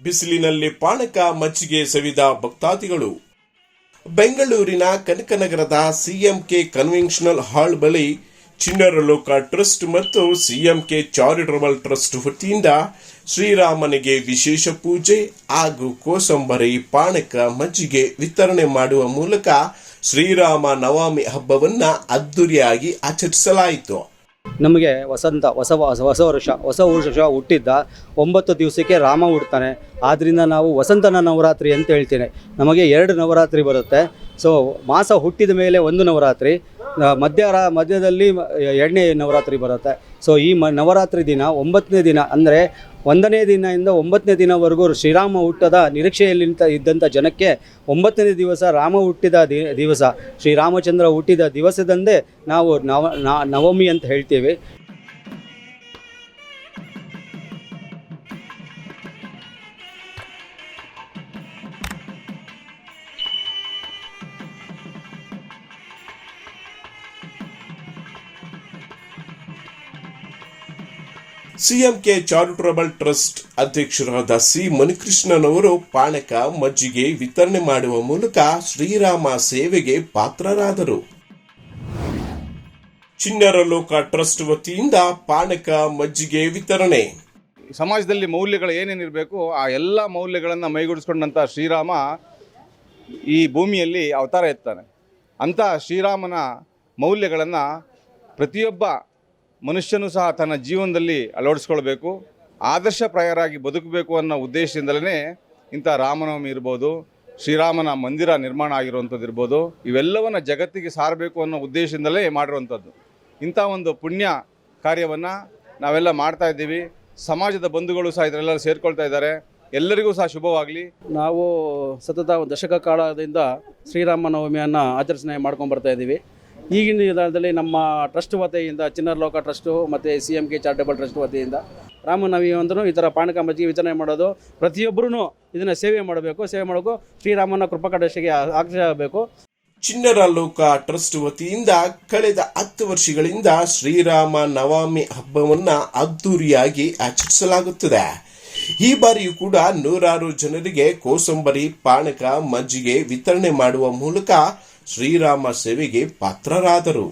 ಬಿಸಿಲಿನಲ್ಲಿ ಪಾನಕ ಮಜ್ಜಿಗೆ ಸವಿದ ಭಕ್ತಾದಿಗಳು. ಬೆಂಗಳೂರಿನ ಕನಕನಗರದ ಸಿಎಂಕೆ ಕನ್ವೆನ್ಷನಲ್ ಹಾಲ್ ಬಳಿ ಚಿಣ್ಣರಲೋಕ ಟ್ರಸ್ಟ್ ಮತ್ತು ಸಿಎಂಕೆ ಚಾರಿಟಬಲ್ ಟ್ರಸ್ಟ್ ವತಿಯಿಂದ ಶ್ರೀರಾಮನಿಗೆ ವಿಶೇಷ ಪೂಜೆ ಹಾಗೂ ಕೋಸಂಬರಿ ಪಾನಕ ಮಜ್ಜಿಗೆ ವಿತರಣೆ ಮಾಡುವ ಮೂಲಕ ಶ್ರೀರಾಮ ನವಮಿ ಹಬ್ಬವನ್ನ ಅದ್ದೂರಿಯಾಗಿ ಆಚರಿಸಲಾಯಿತು. ನಮಗೆ ವಸಂತ ಹೊಸ ವರ್ಷ ಹುಟ್ಟಿದ್ದ 9 ದಿವಸಕ್ಕೆ ರಾಮ ಹುಡ್ತಾನೆ. ಆದ್ದರಿಂದ ನಾವು ವಸಂತನ ನವರಾತ್ರಿ ಅಂತ ಹೇಳ್ತೇನೆ. ನಮಗೆ 2 ನವರಾತ್ರಿ ಬರುತ್ತೆ. ಸೊ ಮಾಸ ಹುಟ್ಟಿದ ಮೇಲೆ ಒಂದು ನವರಾತ್ರಿ, ಮಧ್ಯದಲ್ಲಿ 2ನೇ ನವರಾತ್ರಿ ಬರುತ್ತೆ. ಸೊ ಈ ನವರಾತ್ರಿ ದಿನ 9ನೇ ದಿನ ಅಂದರೆ 1ನೇ ದಿನದಿಂದ 9ನೇ ದಿನವರೆಗೂ ಶ್ರೀರಾಮ ಹುಟ್ಟದ ನಿರೀಕ್ಷೆಯಲ್ಲಿ ಇದ್ದಂಥ ಜನಕ್ಕೆ 9ನೇ ದಿವಸ ರಾಮ ಹುಟ್ಟಿದ ದಿವಸ, ಶ್ರೀರಾಮಚಂದ್ರ ಹುಟ್ಟಿದ ದಿವಸದಂದೇ ನಾವು ನವಮಿ ಅಂತ ಹೇಳ್ತೀವಿ. ಸಿಎಂಕೆ ಚಾರಿಟಬಲ್ ಟ್ರಸ್ಟ್ ಅಧ್ಯಕ್ಷರಾದ ಸಿ ಮಣಿಕೃಷ್ಣನವರು ಪಾನಕ ಮಜ್ಜಿಗೆ ವಿತರಣೆ ಮಾಡುವ ಮೂಲಕ ಶ್ರೀರಾಮ ಸೇವೆಗೆ ಪಾತ್ರರಾದರು. ಚಿಣ್ಣರಲೋಕ ಟ್ರಸ್ಟ್ ವತಿಯಿಂದ ಪಾನಕ ಮಜ್ಜಿಗೆ ವಿತರಣೆ. ಸಮಾಜದಲ್ಲಿ ಮೌಲ್ಯಗಳು ಏನೇನಿರಬೇಕು ಆ ಎಲ್ಲ ಮೌಲ್ಯಗಳನ್ನು ಮೈಗೂಡಿಸ್ಕೊಂಡಂಥ ಶ್ರೀರಾಮ ಈ ಭೂಮಿಯಲ್ಲಿ ಅವತಾರ ಎತ್ತಾನೆ. ಅಂಥ ಶ್ರೀರಾಮನ ಮೌಲ್ಯಗಳನ್ನು ಪ್ರತಿಯೊಬ್ಬ ಮನುಷ್ಯನೂ ಸಹ ತನ್ನ ಜೀವನದಲ್ಲಿ ಅಳವಡಿಸ್ಕೊಳ್ಬೇಕು, ಆದರ್ಶಪ್ರಾಯರಾಗಿ ಬದುಕಬೇಕು ಅನ್ನೋ ಉದ್ದೇಶದಿಂದಲೇ ಇಂಥ ರಾಮನವಮಿ ಇರ್ಬೋದು, ಶ್ರೀರಾಮನ ಮಂದಿರ ನಿರ್ಮಾಣ ಆಗಿರುವಂಥದ್ದು ಇರ್ಬೋದು, ಇವೆಲ್ಲವನ್ನು ಜಗತ್ತಿಗೆ ಸಾರಬೇಕು ಅನ್ನೋ ಉದ್ದೇಶದಿಂದಲೇ ಮಾಡಿರುವಂಥದ್ದು. ಇಂಥ ಒಂದು ಪುಣ್ಯ ಕಾರ್ಯವನ್ನು ನಾವೆಲ್ಲ ಮಾಡ್ತಾ ಇದ್ದೀವಿ. ಸಮಾಜದ ಬಂಧುಗಳು ಸಹ ಇದರೆಲ್ಲ ಸೇರ್ಕೊಳ್ತಾ ಇದ್ದಾರೆ. ಎಲ್ಲರಿಗೂ ಸಹ ಶುಭವಾಗಲಿ. ನಾವು ಸತತ ದಶಕ ಕಾಲದಿಂದ ಶ್ರೀರಾಮ ನವಮಿಯನ್ನು ಆಚರಣೆ ಮಾಡ್ಕೊಂಡು ಬರ್ತಾ ಇದ್ದೀವಿ. ಈಗಿನ ದಿನದಲ್ಲಿ ನಮ್ಮ ಟ್ರಸ್ಟ್ ವತಿಯಿಂದ ಚಿಣ್ಣರಲೋಕ ಟ್ರಸ್ಟು ಮತ್ತು ಸಿಎಂಕೆ ಚಾರಿಟಬಲ್ ಟ್ರಸ್ಟ್ ವತಿಯಿಂದ ರಾಮನವಮಿ ಅಂದ್ರೂ ಈ ಥರ ಪಾನಕ ಮಜ್ಜಿಗೆ ವಿತರಣೆ ಮಾಡೋದು, ಪ್ರತಿಯೊಬ್ಬರೂ ಇದನ್ನು ಸೇವೆ ಮಾಡೋಕ್ಕೂ ಶ್ರೀರಾಮನ ಕೃಪಾಕಟಾಕ್ಷಕ್ಕೆ ಆಗ್ರಹಿಸಬೇಕು. ಚಿಣ್ಣರಲೋಕ ಟ್ರಸ್ಟ್ ವತಿಯಿಂದ ಕಳೆದ 10 ವರ್ಷಗಳಿಂದ ಶ್ರೀರಾಮ ನವಮಿ ಹಬ್ಬವನ್ನ ಅದ್ದೂರಿಯಾಗಿ ಆಚರಿಸಲಾಗುತ್ತದೆ. ಈ ಬಾರಿಯೂ ಕೂಡ 100 ಜನರಿಗೆ ಕೋಸಂಬರಿ ಪಾನಕ ಮಜ್ಜಿಗೆ ವಿತರಣೆ ಮಾಡುವ ಮೂಲಕ ಶ್ರೀರಾಮ ಸೇವೆಗೆ ಪಾತ್ರರಾದರು.